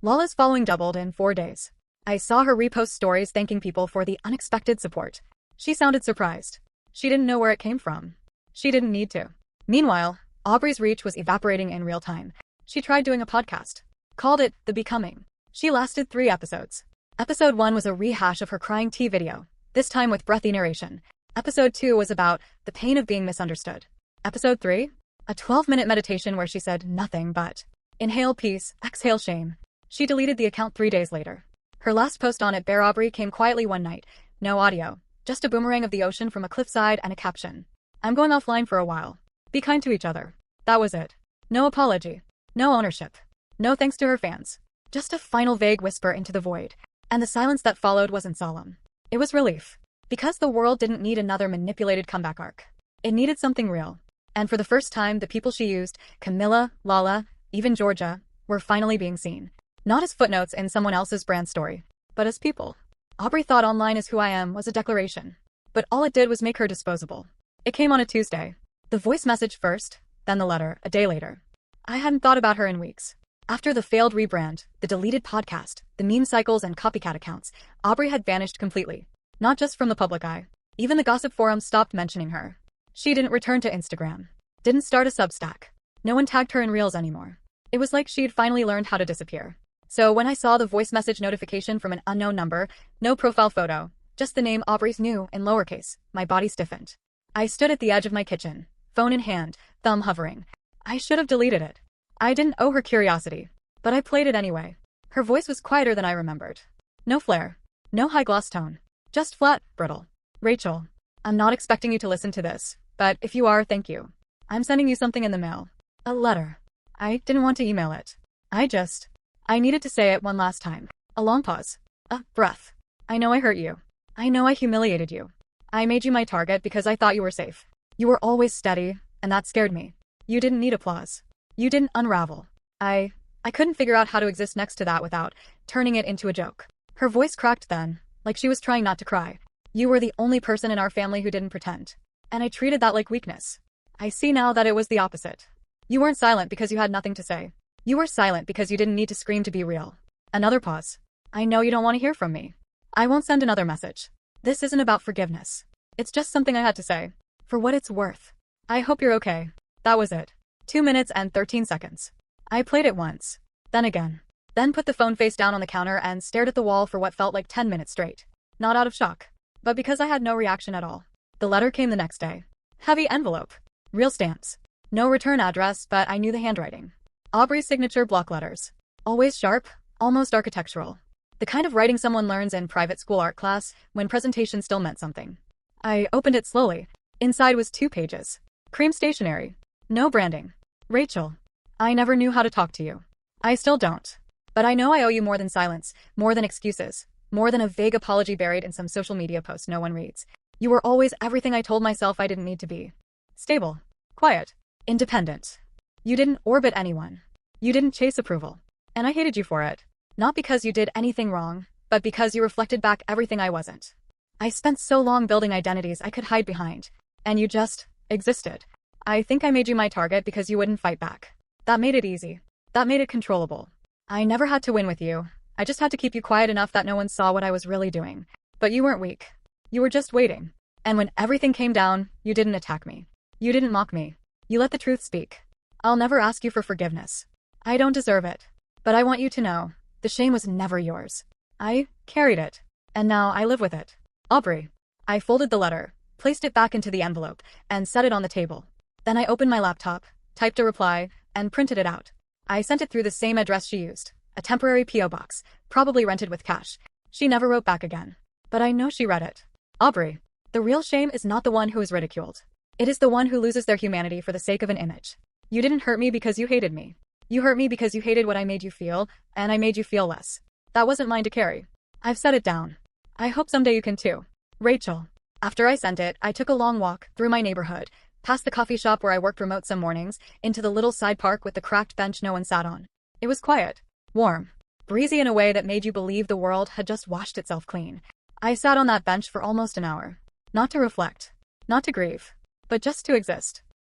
Lala's following doubled in 4 days. I saw her repost stories thanking people for the unexpected support. She sounded surprised. She didn't know where it came from. She didn't need to. Meanwhile, Aubrey's reach was evaporating in real time. She tried doing a podcast. Called it The Becoming. She lasted 3 episodes. Episode 1 was a rehash of her crying tea video, this time with breathy narration. Episode 2 was about the pain of being misunderstood. Episode 3? A 12-minute meditation where she said nothing but inhale peace, exhale shame. She deleted the account 3 days later. Her last post on it, Bare Aubrey, came quietly one night. No audio. Just a boomerang of the ocean from a cliffside and a caption. I'm going offline for a while. Be kind to each other. That was it. No apology. No ownership. No thanks to her fans. Just a final vague whisper into the void. And the silence that followed wasn't solemn. It was relief. Because the world didn't need another manipulated comeback arc. It needed something real. And for the first time, the people she used, Camilla, Lala, even Georgia, were finally being seen. Not as footnotes in someone else's brand story, but as people. Aubrey thought online is who I am was a declaration. But all it did was make her disposable. It came on a Tuesday. The voice message first, then the letter, a day later. I hadn't thought about her in weeks. After the failed rebrand, the deleted podcast, the meme cycles and copycat accounts, Aubrey had vanished completely. Not just from the public eye. Even the gossip forums stopped mentioning her. She didn't return to Instagram. Didn't start a Substack. No one tagged her in Reels anymore. It was like she'd finally learned how to disappear. So when I saw the voice message notification from an unknown number, no profile photo, just the name Aubrey's new in lowercase, my body stiffened. I stood at the edge of my kitchen, phone in hand, thumb hovering. I should have deleted it. I didn't owe her curiosity, but I played it anyway. Her voice was quieter than I remembered. No flair. No high-gloss tone. Just flat, brittle. Rachel, I'm not expecting you to listen to this, but if you are, thank you. I'm sending you something in the mail. A letter. I didn't want to email it. I needed to say it one last time. A long pause. A breath. I know I hurt you. I know I humiliated you. I made you my target because I thought you were safe. You were always steady, and that scared me. You didn't need applause. You didn't unravel. I couldn't figure out how to exist next to that without turning it into a joke. Her voice cracked then, like she was trying not to cry. You were the only person in our family who didn't pretend. And I treated that like weakness. I see now that it was the opposite. You weren't silent because you had nothing to say. You were silent because you didn't need to scream to be real. Another pause. I know you don't want to hear from me. I won't send another message. This isn't about forgiveness. It's just something I had to say. For what it's worth. I hope you're okay. That was it. 2 minutes and 13 seconds. I played it once. Then again. Then put the phone face down on the counter and stared at the wall for what felt like 10 minutes straight. Not out of shock, but because I had no reaction at all. The letter came the next day. Heavy envelope. Real stamps. No return address, but I knew the handwriting. Aubrey's signature block letters. Always sharp, almost architectural. The kind of writing someone learns in private school art class when presentation still meant something. I opened it slowly. Inside was 2 pages. Cream stationery. No branding. Rachel. I never knew how to talk to you. I still don't. But I know I owe you more than silence, more than excuses, more than a vague apology buried in some social media post no one reads. You were always everything I told myself I didn't need to be. Stable. Quiet. Independent. You didn't orbit anyone. You didn't chase approval. And I hated you for it. Not because you did anything wrong, but because you reflected back everything I wasn't. I spent so long building identities I could hide behind. And you just existed. I think I made you my target because you wouldn't fight back. That made it easy. That made it controllable. I never had to win with you. I just had to keep you quiet enough that no one saw what I was really doing. But you weren't weak. You were just waiting. And when everything came down, you didn't attack me. You didn't mock me. You let the truth speak. I'll never ask you for forgiveness. I don't deserve it. But I want you to know, the shame was never yours. I carried it. And now I live with it. Aubrey. I folded the letter, placed it back into the envelope, and set it on the table. Then I opened my laptop, typed a reply, and printed it out. I sent it through the same address she used, a temporary P.O. box, probably rented with cash. She never wrote back again. But I know she read it. Aubrey. The real shame is not the one who is ridiculed. It is the one who loses their humanity for the sake of an image. You didn't hurt me because you hated me. You hurt me because you hated what I made you feel, and I made you feel less. That wasn't mine to carry. I've set it down. I hope someday you can too. Rachel. After I sent it, I took a long walk through my neighborhood, past the coffee shop where I worked remote some mornings, into the little side park with the cracked bench no one sat on. It was quiet, warm, breezy in a way that made you believe the world had just washed itself clean. I sat on that bench for almost an hour. Not to reflect. Not to grieve. But just to exist.